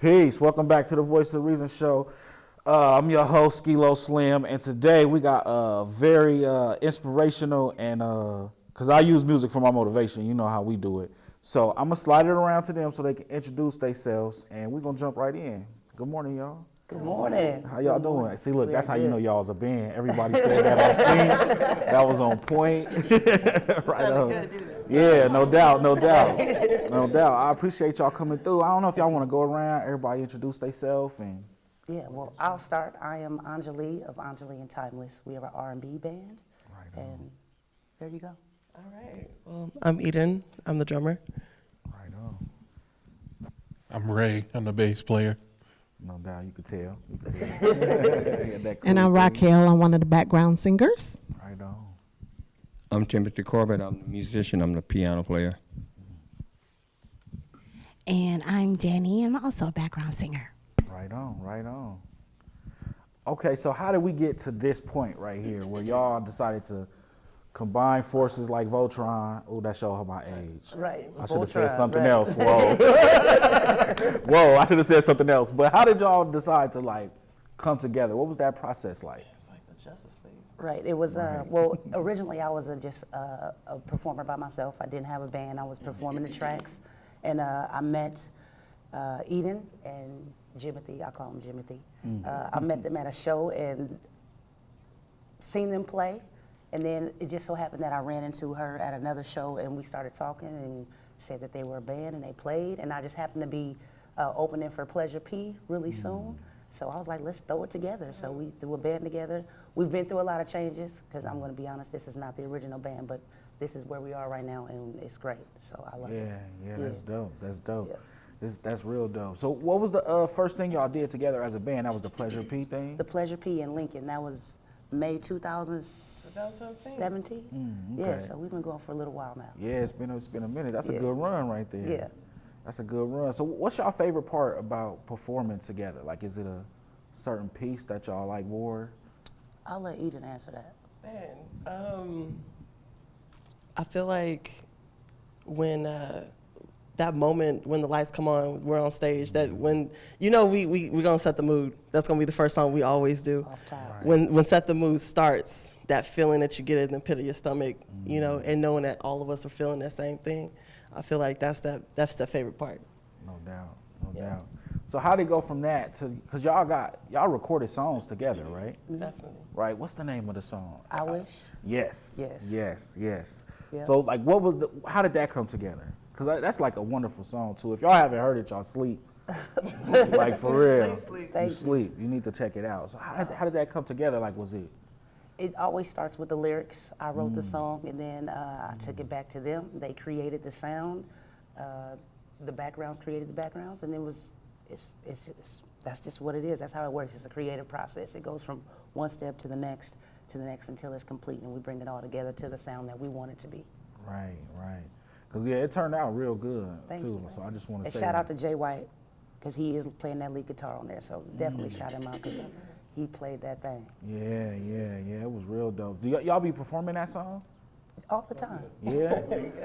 Peace. Welcome back to the Voice of Reason show. I'm your host, Skilo Slim, and today we got a very inspirational and because I use music for my motivation. You know how we do it. So I'm gonna slide it around to them so they can introduce themselves, and we're gonna jump right in. Good morning, y'all. Good morning. How y'all doing? See, look, that's how you know y'all's a band. Everybody said that on scene. That was on point. Right on. Yeah, no doubt. I appreciate y'all coming through. I don't know if y'all want to go around, everybody introduce themselves and. Yeah, well, I'll start. I am Enjoli of Enjoli and Timeless. We are an R&B band. Right on. And there you go. All right. Well, I'm Eden. I'm the drummer. Right on. I'm Ray. I'm the bass player. No doubt, you could tell. And I'm Raquel. I'm one of the background singers. Right on. I'm Timothy Corbett. I'm the musician. I'm the piano player. And I'm Danny. I'm also a background singer. Right on. Okay, so how did we get to this point right here where y'all decided to combine forces like Voltron? Oh, that showed her my age. Right. I should have said Voltron, something right. else. Whoa. Whoa, I should have said something else. But how did y'all decide to like come together? What was that process like? It's like the Justice League. Right. It was, well, originally I was just a performer by myself. I didn't have a band. I was performing the tracks. And I met Eden and Jimothy. I call him Jimothy. I met them at a show and seen them play. And then it just so happened that I ran into her at another show and we started talking and said that they were a band and they played. And I just happened to be opening for Pleasure P really soon. So I was like, let's throw it together. So we threw a band together. We've been through a lot of changes because I'm going to be honest, this is not the original band, but this is where we are right now and it's great. So I love it. Yeah, that's dope. That's dope. Yeah. That's real dope. So what was the first thing y'all did together as a band? That was the Pleasure P thing? The Pleasure P in Lincoln, that was May 2017. Okay. Yeah, so we've been going for a little while now. Yeah, it's been a minute. That's a good run right there. Yeah. That's a good run. So what's y'all favorite part about performing together? Like, is it a certain piece that y'all like more? I'll let Eden answer that. Man, I feel like when that moment when the lights come on, we're on stage, that when, you know, we're going to set the mood. That's going to be the first song we always do. Off top. When Set the Mood starts, that feeling that you get in the pit of your stomach, you know, and knowing that all of us are feeling that same thing, I feel like that's the favorite part. No doubt. So how did it go from that to, because y'all recorded songs together, right? Definitely. Right, what's the name of the song? I Wish. Yes. Yeah. So like, how did that come together? Because that's like a wonderful song too. If y'all haven't heard it, y'all sleep. Like for real. You sleep. You need to check it out. So how did that come together? Like, was it? It always starts with the lyrics. I wrote the song and then I took it back to them. They created the sound. The backgrounds created the backgrounds, and that's just what it is. That's how it works. It's a creative process. It goes from one step to the next until it's complete, and we bring it all together to the sound that we want it to be. Right. Because it turned out real good Thank too. you. So I just want to And say shout out to Jay White, because he is playing that lead guitar on there. So definitely shout him out, because he played that thing. Yeah. It was real dope. Do y'all be performing that song? All the time. Yeah.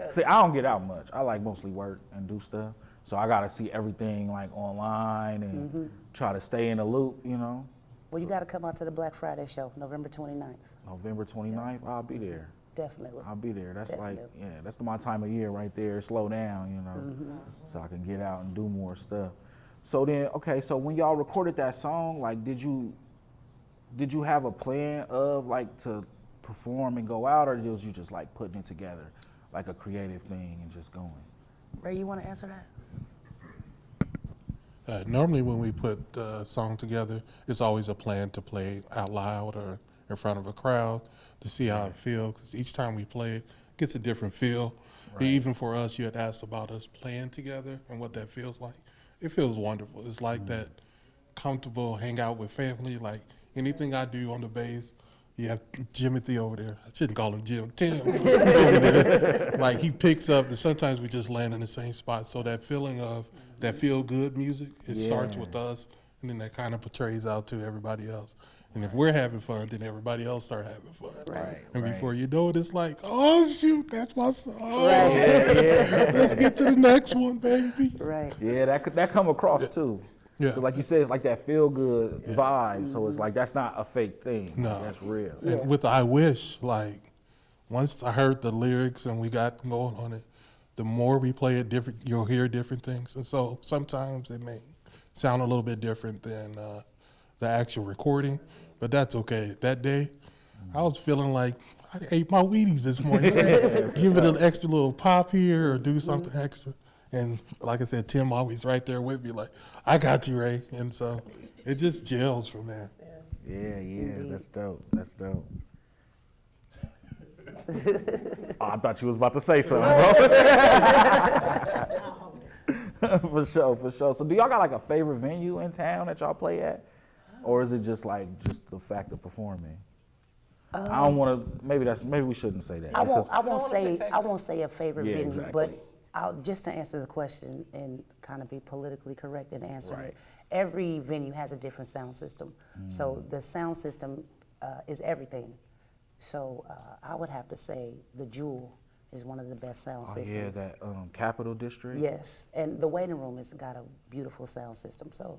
See, I don't get out much. I like mostly work and do stuff. So I gotta see everything like online and try to stay in the loop, you know. Well, you got to come out to the Black Friday show, November 29th. November 29th, I'll be there. Definitely. I'll be there. That's Definitely. that's my time of year right there. Slow down, you know, so I can get out and do more stuff. So then, okay, so when y'all recorded that song, like, did you have a plan of like to perform and go out, or was you just like putting it together, like a creative thing and just going? Ray, you want to answer that? Normally when we put a song together, it's always a plan to play out loud or in front of a crowd to see how it feels. Because each time we play it, gets a different feel. Right. Even for us, you had asked about us playing together and what that feels like. It feels wonderful. It's like that comfortable hangout with family. Like anything I do on the bass, you have Jimothy over there. I shouldn't call him Jim. Tim over there. Like he picks up, and sometimes we just land in the same spot. So that feeling of that feel-good music, it starts with us, and then that kind of portrays out to everybody else. And if we're having fun, then everybody else start having fun. Right. And before you know it, it's like, oh, shoot, that's my song. Right. Let's get to the next one, baby. Right. Yeah, that come across too. Yeah. 'Cause like you said, it's like that feel good vibe. So it's like that's not a fake thing. No. Like, that's real. And with I Wish, like, once I heard the lyrics and we got going on it, the more we play it, different, you'll hear different things. And so sometimes it may sound a little bit different than the actual recording, but that's okay. That day, I was feeling like I ate my Wheaties this morning. Give it an extra little pop here or do something extra. And like I said, Tim always right there with me, like, I got you, Ray. And so it just gels from there. Yeah, that's dope. That's dope. Oh, I thought you was about to say something, bro. For sure. So do y'all got like a favorite venue in town that y'all play at? Or is it just like just the fact of performing? I don't want to. Maybe we shouldn't say that. I because- won't say a favorite Yeah, venue, exactly. but just to answer the question and kind of be politically correct in answering Right. it. Every venue has a different sound system, so the sound system is everything. So I would have to say the Jewel is one of the best sound Oh systems. yeah, that Capitol District. Yes, and the waiting room has got a beautiful sound system. So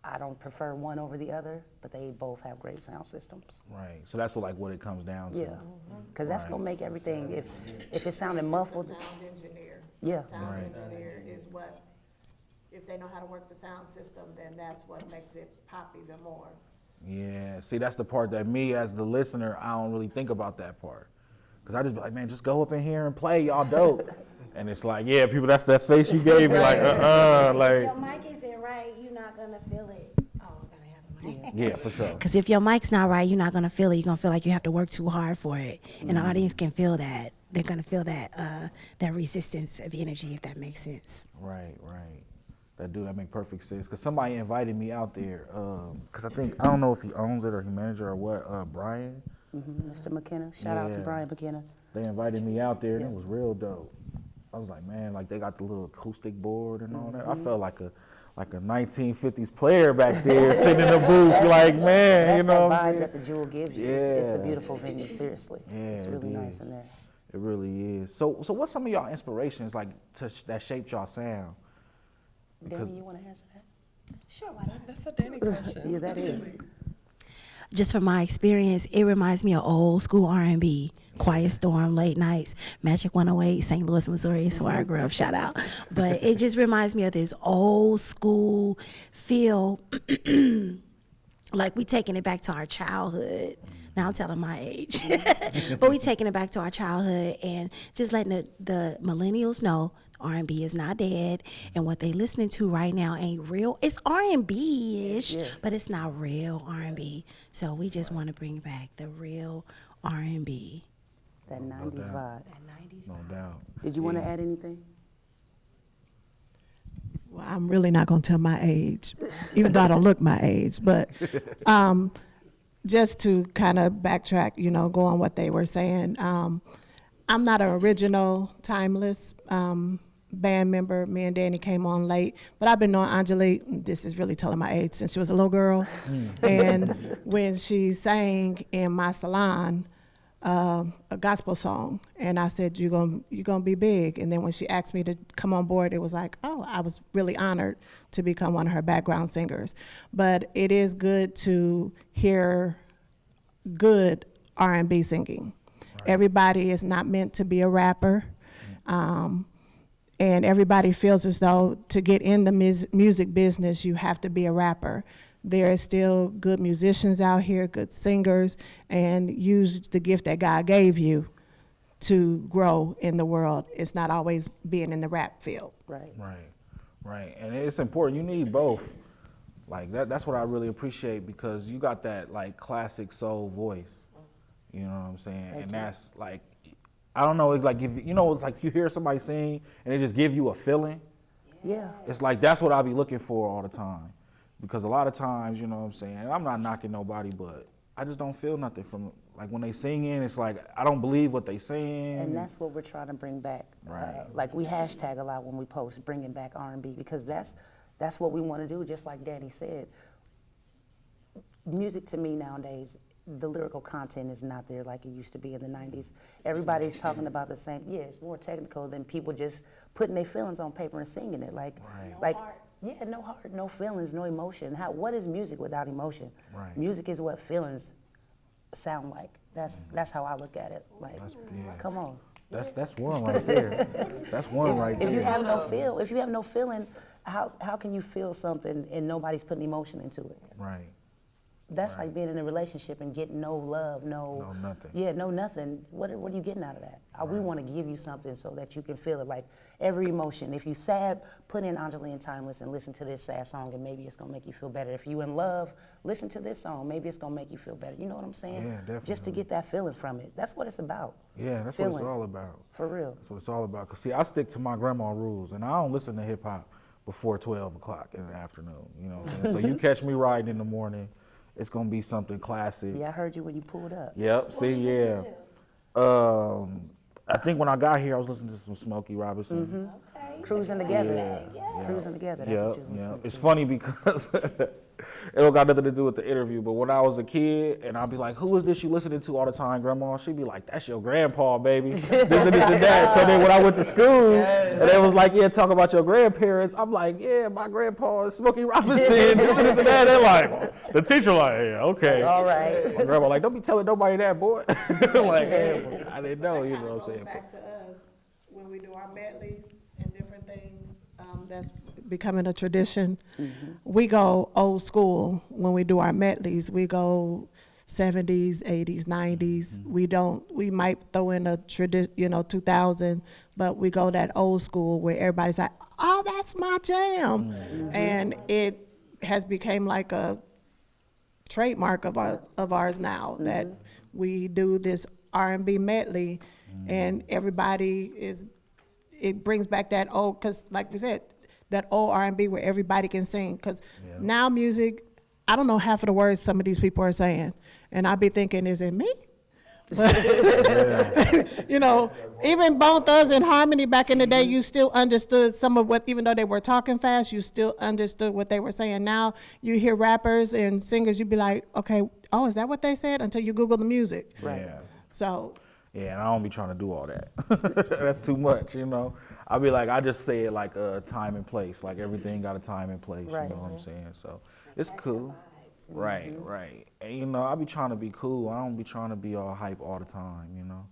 I don't prefer one over the other, but they both have great sound systems. Right. So that's what it comes down to. Yeah, because that's gonna make everything. If it sounded muffled, Sound engineer. yeah. Sound Right. engineer is what, if they know how to work the sound system, then that's what makes it pop even more. Yeah. See, that's the part that me as the listener, I don't really think about that part. Cause I just be like, man, just go up in here and play, y'all dope. And it's like, yeah, people, that's that face you gave me, like, like, Your mic isn't right, you're not gonna feel it. Oh, I gotta have the mic. yeah, for sure. Because if your mic's not right, you're not gonna feel it. You're gonna feel like you have to work too hard for it, and the audience can feel that. They're gonna feel that that resistance of energy, if that makes sense. Right. That make perfect sense. Cause somebody invited me out there. Cause I don't know if he owns it or he manages or what. Brian. Mr. McKenna, shout out to Yeah. Brian McKenna. They invited me out there and it was real dope. I was like, man, like they got the little acoustic board and all that. I felt like a 1950s player back there sitting in the booth, like, man, That's you know what that I'm vibe saying? that the Jewel gives you. It's a Yeah. beautiful venue, seriously. Yeah, it's really it nice is. in there. It really is. So what's some of y'all inspirations like that shaped y'all sound? Because Danny, you want to answer that? Sure, why not? That's a Danny question. Yeah, that is. Just from my experience, it reminds me of old school R&B, Quiet Storm, Late Nights, Magic 108, St. Louis, Missouri, is where I grew up, shout out. But it just reminds me of this old school feel, like we taking it back to our childhood. Now I'm telling my age. But we taking it back to our childhood and just letting the millennials know R&B is not dead, and what they listening to right now ain't real. It's R&B-ish, but it's not real R&B. So we just want to bring back the real R&B. That 90s vibe. no doubt. Did you want to add anything? Well, I'm really not gonna tell my age, even though I don't look my age, but just to kind of backtrack, go on what they were saying. I'm not an original, timeless band member. Me and Danny came on late, but I've been knowing Enjoli, this is really telling my age, since she was a little girl. And when she sang in my salon, a gospel song, and I said, you're gonna be big. And then when she asked me to come on board, it was like, oh, I was really honored to become one of her background singers. But it is good to hear good R&B singing. Everybody is not meant to be a rapper. And everybody feels as though to get in the music business, you have to be a rapper. There are still good musicians out here, good singers, and use the gift that God gave you to grow in the world. It's not always being in the rap field. Right. And it's important. You need both. Like that's what I really appreciate, because you got that like classic soul voice. You know what I'm saying? Thank you. That's like, I don't know, it's like if it's like you hear somebody sing and they just give you a feeling. Yeah. It's like that's what I be looking for all the time. Because a lot of times, you know what I'm saying, and I'm not knocking nobody, but I just don't feel nothing from, like when they singing, it's like I don't believe what they saying. And that's what we're trying to bring back. Right. Like we hashtag a lot when we post, bringing back R&B, because that's what we want to do, just like Danny said. Music to me nowadays, the lyrical content is not there like it used to be in the 90s. Everybody's talking about the same, it's more technical than people just putting their feelings on paper and singing it. Like Yeah, no heart, no feelings, no emotion. What is music without emotion? Right. Music is what feelings sound like. That's how I look at it. Like, come on. That's one right there. That's one right If you there. have no feeling, how can you feel something and nobody's putting emotion into it? Right. That's like being in a relationship and getting no love, No nothing. Yeah, no nothing. What are you getting out of that? We want to give you something so that you can feel it. Like every emotion. If you sad, put in Enjoli and Timeless and listen to this sad song, and maybe it's gonna make you feel better. If you in love, listen to this song. Maybe it's gonna make you feel better. You know what I'm saying? Yeah, definitely. Just to get that feeling from it. That's what it's about. Yeah, that's feeling. what it's all about. For real. That's what it's all about. Cause see, I stick to my grandma rules, and I don't listen to hip hop before 12 o'clock in the afternoon. You know what I'm saying? So you catch me riding in the morning, it's gonna be something classic. Yeah, I heard you when you pulled up. Yep. See, yeah. I think when I got here, I was listening to some Smokey Robinson. Cruising together. Yeah. Cruising together. That's Yeah, what you was listening It's to. funny because it don't got nothing to do with the interview, but when I was a kid and I'd be like, who is this you listening to all the time, Grandma? She'd be like, that's your grandpa, baby. This and that. So then when I went to school and they was like, yeah, talk about your grandparents, I'm like, yeah, my grandpa is Smokey Robinson, this and that. They're like, the teacher like, yeah, okay. All right. My grandma like, don't be telling nobody that, boy. Like, hey, I didn't know, you know what I'm saying? Back to us, when we do our medleys and different things, that's becoming a tradition. We go old school when we do our medleys. We go 70s, 80s, 90s. We might throw in a 2000, but we go that old school where everybody's like, oh, that's my jam. And it has become like a trademark of ours now, that we do this R&B medley, and everybody it brings back that old, because like we said, that old R&B where everybody can sing. Because now music, I don't know half of the words some of these people are saying, and I be thinking, is it me? You know, even Bone Thugs and Harmony back in the day, you still understood some of what, even though they were talking fast, you still understood what they were saying. Now you hear rappers and singers, you be like, okay, oh, is that what they said? Until you Google the music. Right. Yeah. So. Yeah, and I don't be trying to do all that. That's too much, you know. I be like, I just say it like a time and place. Like everything got a time and place, Right. you know what I'm saying? So it's cool. Right, right. And you know, I be trying to be cool. I don't be trying to be all hype all the time, you know.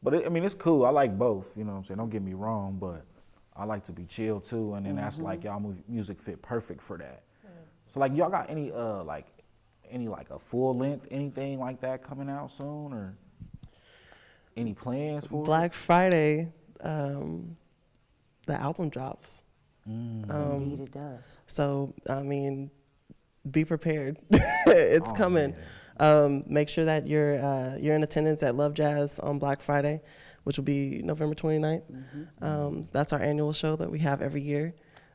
But it's cool. I like both, you know what I'm saying? Don't get me wrong, but I like to be chill too. And then that's like y'all music fit perfect for that. So like y'all got any like a full length, anything like that coming out soon, or any plans for Black Friday, the album drops. Indeed, it does. So, I mean, be prepared. It's coming. Make sure that you're in attendance at Love Jazz on Black Friday, which will be November 29th. That's our annual show that we have every year.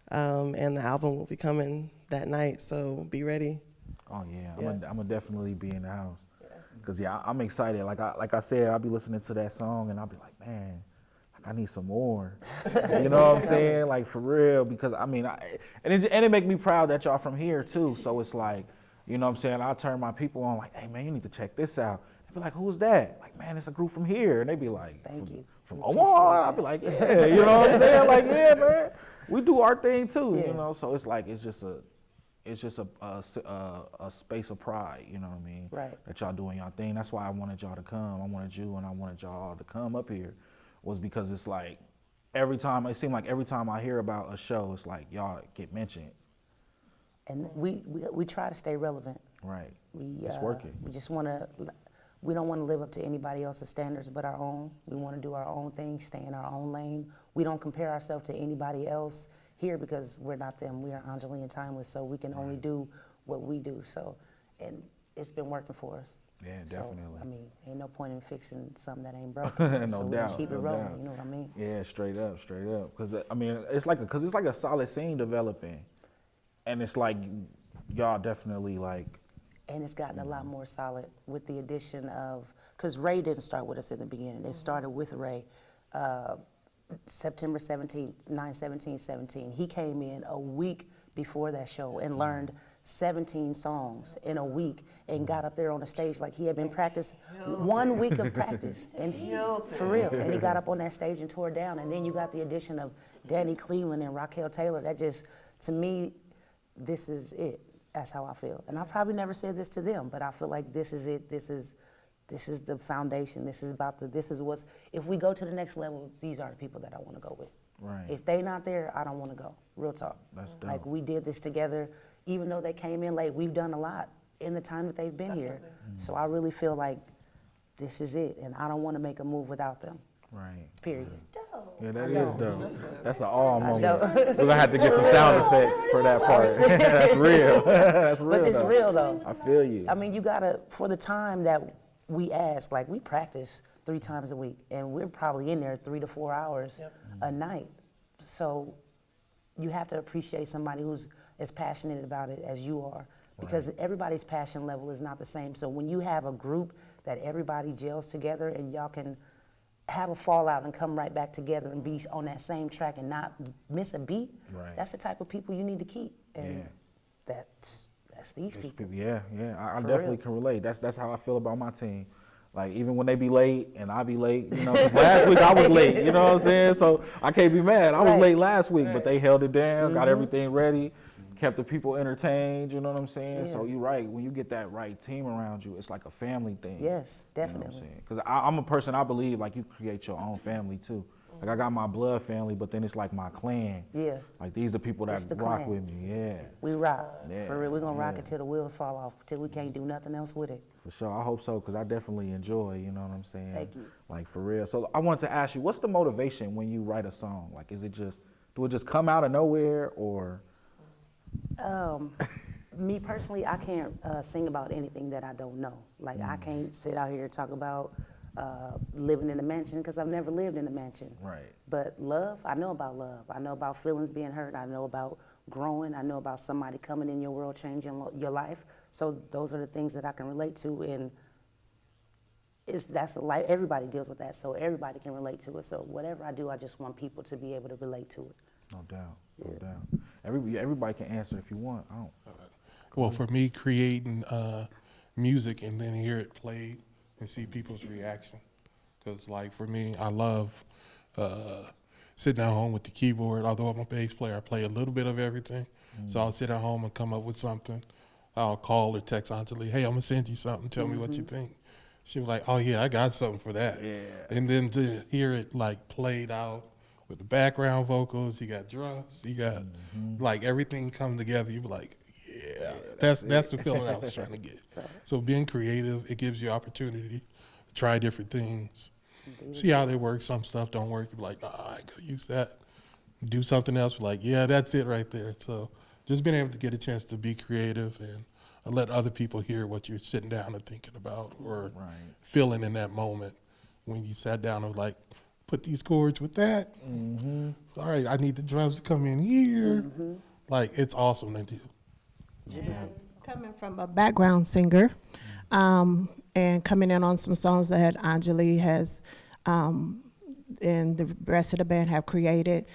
And the album will be coming that night, so be ready. Oh yeah, I'm gonna definitely be in the house. Cause I'm excited. Like I said, I'll be listening to that song and I'll be like, man, like I need some more. You know what I'm saying? Like for real. Because I mean, and it make me proud that y'all from here too. So it's like, you know what I'm saying? I'll turn my people on like, hey man, you need to check this out. They be like, who's that? Like, man, it's a group from here. And they be like, Thank you. From Omaha. I'll be like, yeah, you know what I'm saying? Like, yeah, man, we do our thing too. Yeah. You know, so it's like it's just a space of pride, you know what I mean? Right. That y'all doing y'all thing. That's why I wanted y'all to come. I wanted you and I wanted y'all to come up here, was because it's like it seemed like every time I hear about a show, it's like y'all get mentioned. And we try to stay relevant. Right. It's working. We don't want to live up to anybody else's standards but our own. We want to do our own thing, stay in our own lane. We don't compare ourselves to anybody else here because we're not them. We are Enjoli and Timeless, so we can only do what we do. So, and it's been working for us. Yeah, So, definitely. I mean, ain't no point in fixing something that ain't broken. No so doubt. We keep it no rolling. doubt. You know what I mean? Yeah, straight up. Because I mean, it's like a solid scene developing, and it's like y'all definitely like. And it's gotten a lot more solid with the addition of, because Ray didn't start with us in the beginning. It started with Ray. September 17th, 9/17/17. He came in a week before that show and learned 17 songs in a week and got up there on the stage like he had been practicing 1 week of practice. And for real. And he got up on that stage and tore down. And then you got the addition of Danny Cleveland and Raquel Taylor. That just to me, this is it. That's how I feel. And I've probably never said this to them, but I feel like this is it. This is the foundation. This is what's, if we go to the next level, these are the people that I want to go with. Right. If they not there, I don't want to go. Real talk. That's dope. Like, we did this together. Even though they came in late, we've done a lot in the time that they've been here. So I really feel like this is it, and I don't want to make a move without them. Right. Period. Yeah, that is dope. That's an all moment. dope. We're gonna have to get some sound effects for that part. That's real. That's real. But it's though. real though. I feel you. I mean, you gotta, for the time that we ask, like, we practice 3 times a week, and we're probably in there 3 to 4 hours a night. So you have to appreciate somebody who's as passionate about it as you are, because everybody's passion level is not the same. So when you have a group that everybody gels together and y'all can have a fallout and come right back together and be on that same track and not miss a beat, that's the type of people you need to keep. And that's these people. Yeah, I For definitely real. can relate. That's how I feel about my team. Like, even when they be late and I be late, you know, 'cause last week I was late, you know what I'm saying? So I can't be mad. I was Right. late last week, but they held it down, got everything ready, kept the people entertained, you know what I'm saying? So you're right, when you get that right team around you, it's like a family thing. Yes, You know what I'm definitely. saying? Because I'm a person, I believe, like, you create your own family too. Like, I got my blood family, but then it's like my clan. Yeah. Like, these the people that It's the rock clan. with me, yeah. We rock. Yeah, For real, we're gonna rock yeah. it till the wheels fall off, till we can't do nothing else with it. For sure, I hope so, because I definitely enjoy, you know what I'm saying? Thank you. Like, for real. So I wanted to ask you, what's the motivation when you write a song? Like, is it just, do it just come out of nowhere, or? Me personally, I can't sing about anything that I don't know. Like, I can't sit out here and talk about living in a mansion, because I've never lived in a mansion. Right. But love, I know about love. I know about feelings being hurt. I know about growing. I know about somebody coming in your world, changing your life. So those are the things that I can relate to, and that's a life. Everybody deals with that, so everybody can relate to it. So whatever I do, I just want people to be able to relate to it. No doubt, no doubt. Everybody can answer if you want. I don't. Well, for me, creating music and then hear it played and see people's reaction. Because, like, for me, I love sitting at home with the keyboard. Although I'm a bass player, I play a little bit of everything. So I'll sit at home and come up with something. I'll call or text Enjoli, hey, I'm going to send you something. Tell me what you think. She was like, oh, yeah, I got something for that. Yeah. And then to hear it, like, played out with the background vocals, you got drums, you got, like, everything come together. You be like, yeah, that's the feeling I was trying to get. So being creative, it gives you opportunity to try different things, see how they work. Some stuff don't work. You be like, nah, I ain't gonna use that. Do something else. Like, yeah, that's it right there. So just being able to get a chance to be creative and let other people hear what you're sitting down and thinking about or feeling in that moment when you sat down and was like, put these chords with that. All right, I need the drums to come in here. Like, it's awesome to do. Coming from a background singer, and coming in on some songs that Enjoli has, and the rest of the band have created,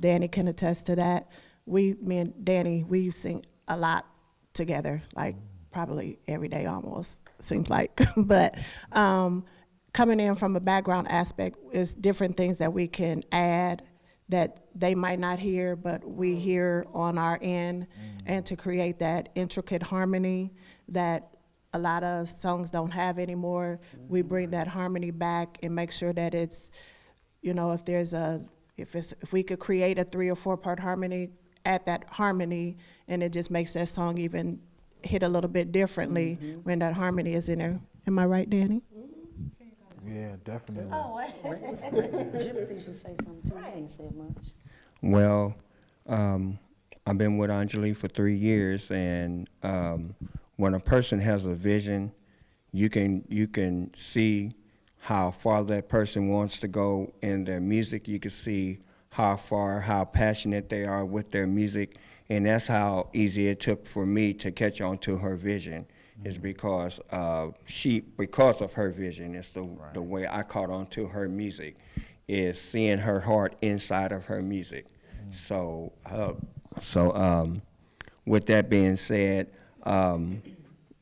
Danny can attest to that. Me and Danny, we sing a lot together, like probably every day almost, seems like. But coming in from a background aspect is different things that we can add that they might not hear, but we hear on our end, and to create that intricate harmony that a lot of songs don't have anymore. We bring that harmony back and make sure that it's, you know, if we could create a 3 or 4 part harmony, add that harmony, and it just makes that song even hit a little bit differently when that harmony is in there. Am I right, Danny? Yeah, definitely. Jimothy should say something too. I ain't said much. Well, I've been with Enjoli for 3 years, and when a person has a vision, you can see how far that person wants to go in their music. You can see how passionate they are with their music, and that's how easy it took for me to catch on to her vision. Is because of her vision. It's the way I caught on to her music, is seeing her heart inside of her music. So with that being said,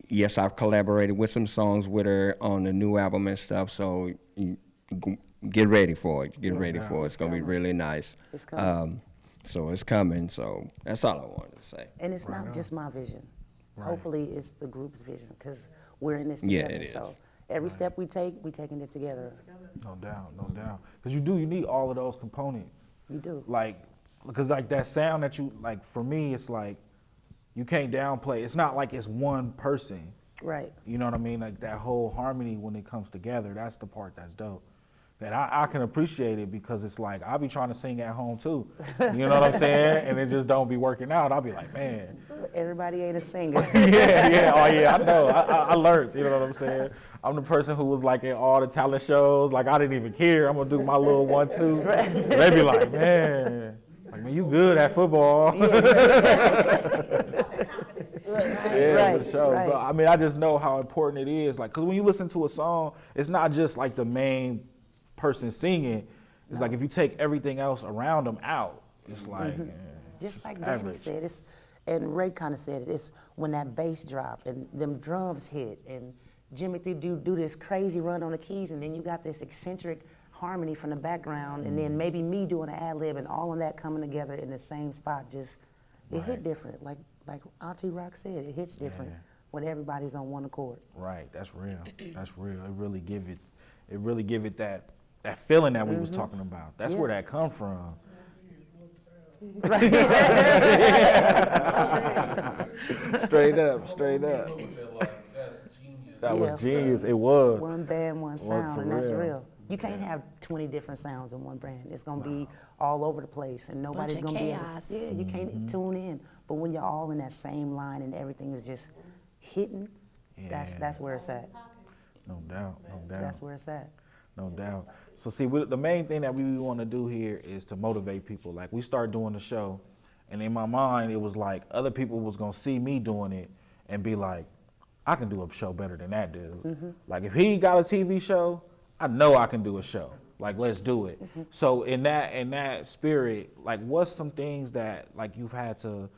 yes, I've collaborated with some songs with her on the new album and stuff. So get ready for it. Get ready for it. It's gonna be really nice. It's coming. So it's coming. So that's all I wanted to say. And it's not just my vision. Right. Hopefully, it's the group's vision because we're in this Yeah, together. it is. So every step we take, we're taking it together. No doubt, no doubt. Because you need all of those components. You do. Like, because like that sound that you, like for me, it's like, you can't downplay. It's not like it's one person. Right. You know what I mean? Like that whole harmony when it comes together, that's the part that's dope. That I can appreciate it because it's like, I'll be trying to sing at home too. You know what I'm saying? And it just don't be working out. I'll be like, man. Everybody ain't a singer. Yeah, oh yeah, I know. I learned, you know what I'm saying? I'm the person who was like in all the talent shows. Like I didn't even care. I'm gonna do my little 1-2. They be like, man, you good at football. Yeah, Right, for sure. right. So I mean, I just know how important it is. Like, cause when you listen to a song, it's not just like the main person singing. It's like if you take everything else around them out, it's like Just like Danny average. said, it's, and Ray kind of said it, it's when that bass drop and them drums hit and Jimmy do this crazy run on the keys and then you got this eccentric harmony from the background and then maybe me doing an ad lib and all of that coming together in the same spot, just, it hit different. Like Auntie Rock said, it hits different when everybody's on one accord. Right, that's real. That's real. It really give it that feeling that we was talking about. That's where that come from. Straight up. That was genius. It was. One band, one sound, for and that's real. real. You can't have 20 different sounds in one brand. It's gonna be all over the place, and nobody's of gonna chaos. be. Yeah, you can't tune in. But when you're all in that same line and everything is just hitting, that's where it's at. No doubt. That's where it's at. No doubt. So see, the main thing that we want to do here is to motivate people. Like we start doing the show, and in my mind, it was like other people was gonna see me doing it and be like, I can do a show better than that dude. Like if he got a TV show, I know I can do a show. Like let's do it. So in that spirit, like what's some things that like you've had to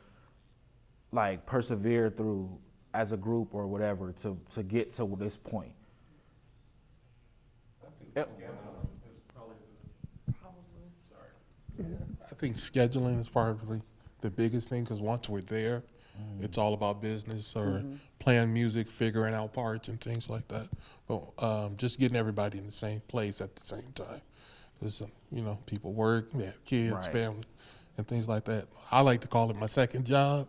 like persevere through as a group or whatever to get to this point? I think scheduling is probably the biggest thing because once we're there, it's all about business or playing music, figuring out parts and things like that. But just getting everybody in the same place at the same time. Because, people work, they have kids, Right. family, and things like that. I like to call it my second job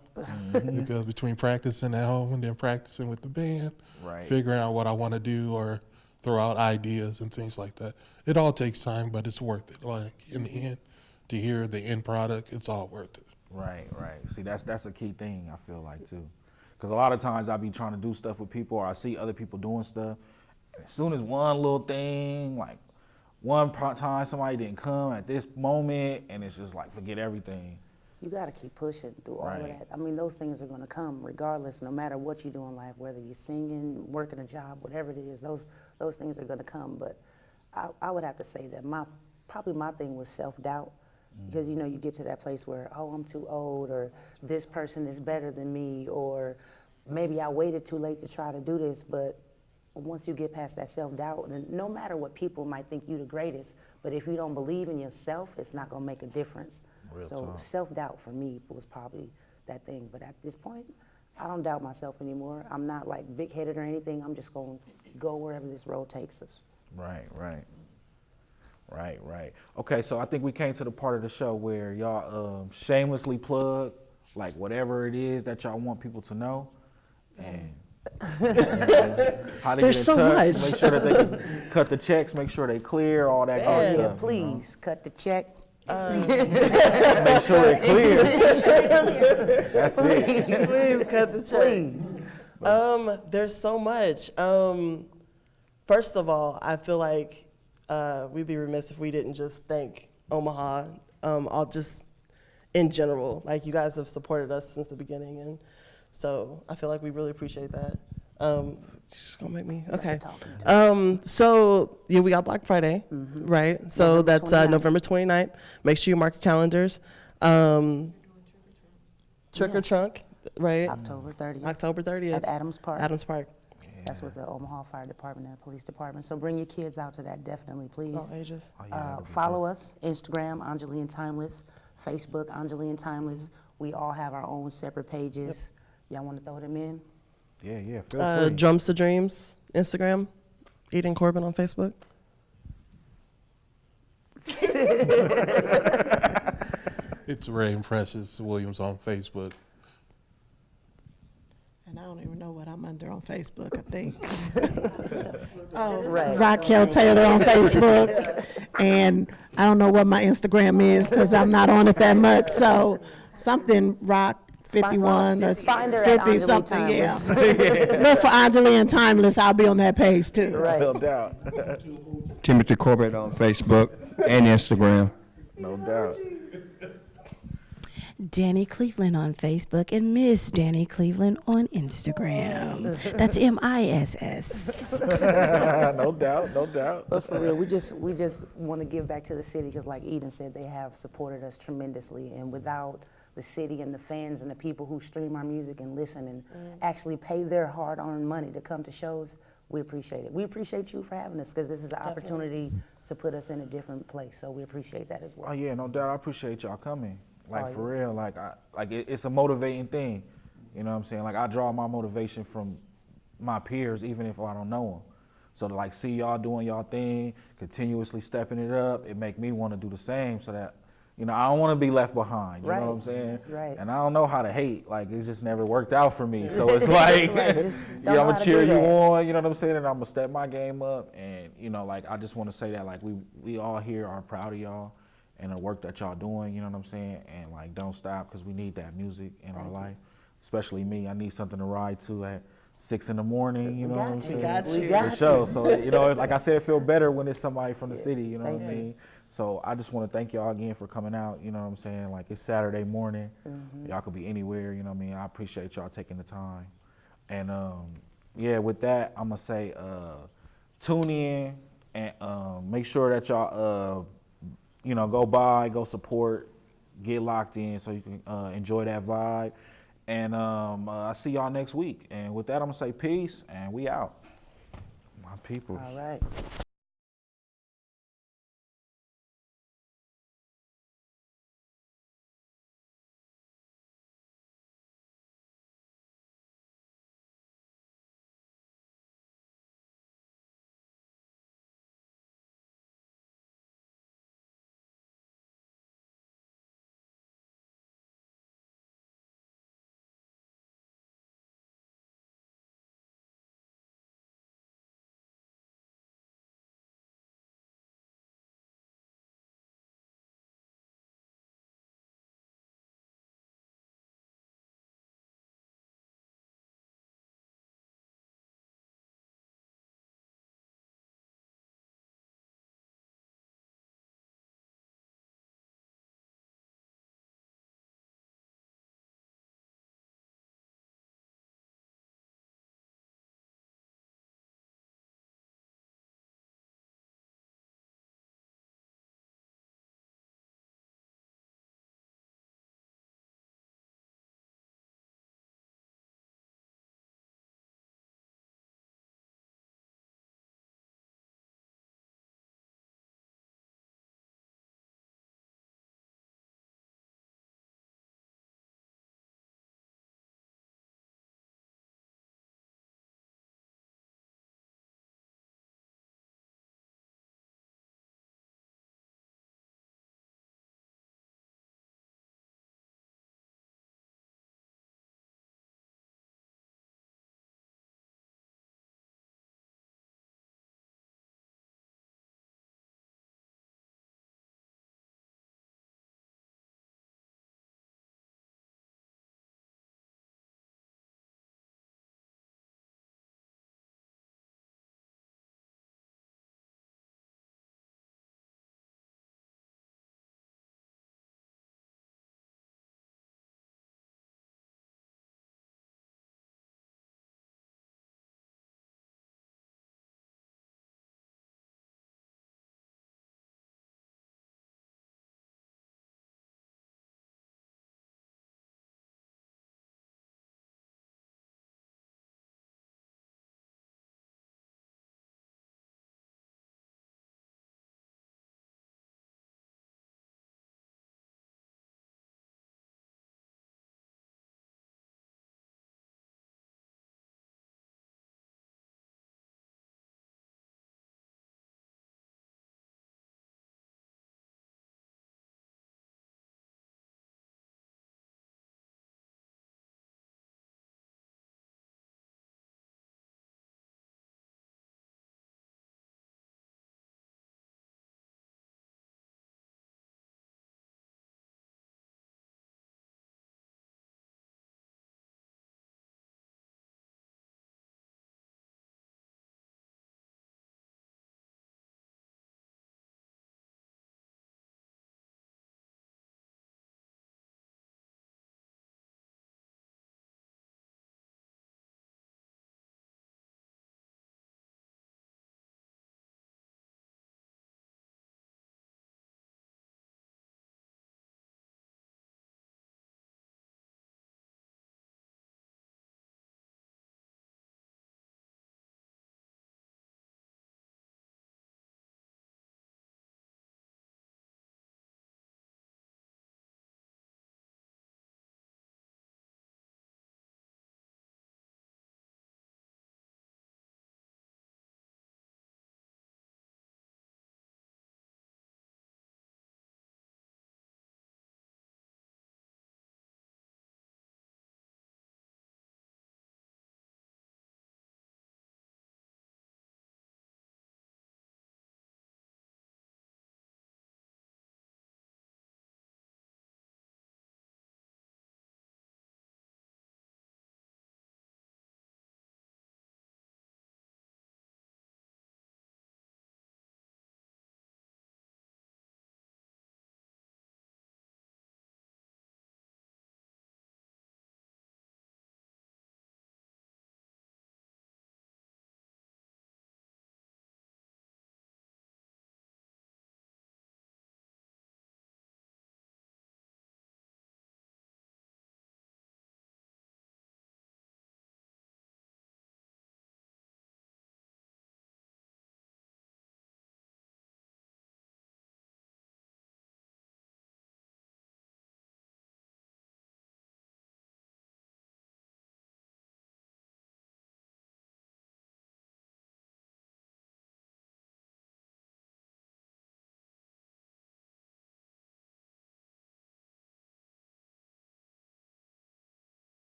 because between practicing at home and then practicing with the band, Right. figuring out what I want to do or throw out ideas and things like that. It all takes time, but it's worth it. Like in the end, to hear the end product, it's all worth it. Right. See, that's a key thing, I feel like, too. Because a lot of times I be trying to do stuff with people or I see other people doing stuff. And as soon as one little thing, like one time somebody didn't come at this moment, and it's just like, forget everything. You got to keep pushing through all of Right. that. I mean, those things are going to come regardless, no matter what you do in life, whether you're singing, working a job, whatever it is, those things are going to come. But I would have to say that probably my thing was self-doubt. Because, you get to that place where, oh, I'm too old, or this person is better than me, or maybe I waited too late to try to do this. But once you get past that self-doubt, and no matter what people might think you the greatest, but if you don't believe in yourself, it's not going to make a difference. So self-doubt for me was probably that thing. But at this point, I don't doubt myself anymore. I'm not like big-headed or anything. I'm just going to go wherever this road takes us. Right. Okay, so I think we came to the part of the show where y'all shamelessly plug like whatever it is that y'all want people to know, and how to There's get in so touch. much. Make sure that they can cut the checks, make sure they clear, all that Oh, good yeah, stuff. please, cut the check. Make sure they clear. That's it. Please cut the check. Please. There's so much. First of all, I feel like we'd be remiss if we didn't just thank Omaha, all just in general. Like you guys have supported us since the beginning, and so I feel like we really appreciate that. Just gonna make me okay. So yeah, we got Black Friday, right? So November that's 29th. November 29th. Make sure you mark your calendars. Trick or Trunk, right? October 30th. October 30th. At Adams Park. Adams Park. That's with the Omaha Fire Department and Police Department. So bring your kids out to that, definitely, please. All ages. Follow us, Instagram, Enjoli and Timeless, Facebook, Enjoli and Timeless. We all have our own separate pages. Y'all want to throw them in? Yeah, feel free. Drums to Dreams, Instagram. Eden Corbin on Facebook. It's Ray Precious Williams on Facebook. And I don't even know what I'm under on Facebook, I think. Oh, Right. Raquel Taylor on Facebook. And I don't know what my Instagram is because I'm not on it that much. So something Rock 51 or Find her at 50 Enjoli something, yeah. Timeless. Look for Enjoli and Timeless. I'll be on that page too. Right. No doubt. Timothy Corbett on Facebook and Instagram. No doubt. Danny Cleveland on Facebook and Miss Danny Cleveland on Instagram. That's MISS. No doubt, no doubt. But for real, we just want to give back to the city because, like Eden said, they have supported us tremendously. And without the city and the fans and the people who stream our music and listen and actually pay their hard-earned money to come to shows, we appreciate it. We appreciate you for having us because this is an opportunity to put us in a different place. So we appreciate that as well. Oh yeah, no doubt. I appreciate y'all coming. Like Oh, for real, it's a motivating thing. You know what I'm saying? Like I draw my motivation from my peers, even if I don't know them. So to like see y'all doing y'all thing, continuously stepping it up, it make me want to do the same. So that, you know, I don't want to be left behind. You know what I'm saying? Right. And I don't know how to hate. Like it's just never worked out for me. So it's like, Right, just I'm don't know how gonna to cheer do you that. on. You know what I'm saying? And I'm gonna step my game up. And you know, like I just want to say that like we all here are proud of y'all and the work that y'all doing, you know what I'm saying? And like, don't stop because we need that music in our life. Especially me, I need something to ride to at 6 in the morning, you know what I'm saying? We got For sure. you. So, you know, like I said, it feel better when it's somebody from the city, you know what I mean? So I just want to thank y'all again for coming out, you know what I'm saying? Like it's Saturday morning. Y'all could be anywhere, you know what I mean? I appreciate y'all taking the time. And yeah, with that, I'm gonna say tune in and make sure that y'all you know, go support, get locked in so you can enjoy that vibe. And I'll see y'all next week. And with that, I'm going to say peace, and we out. My people. All right.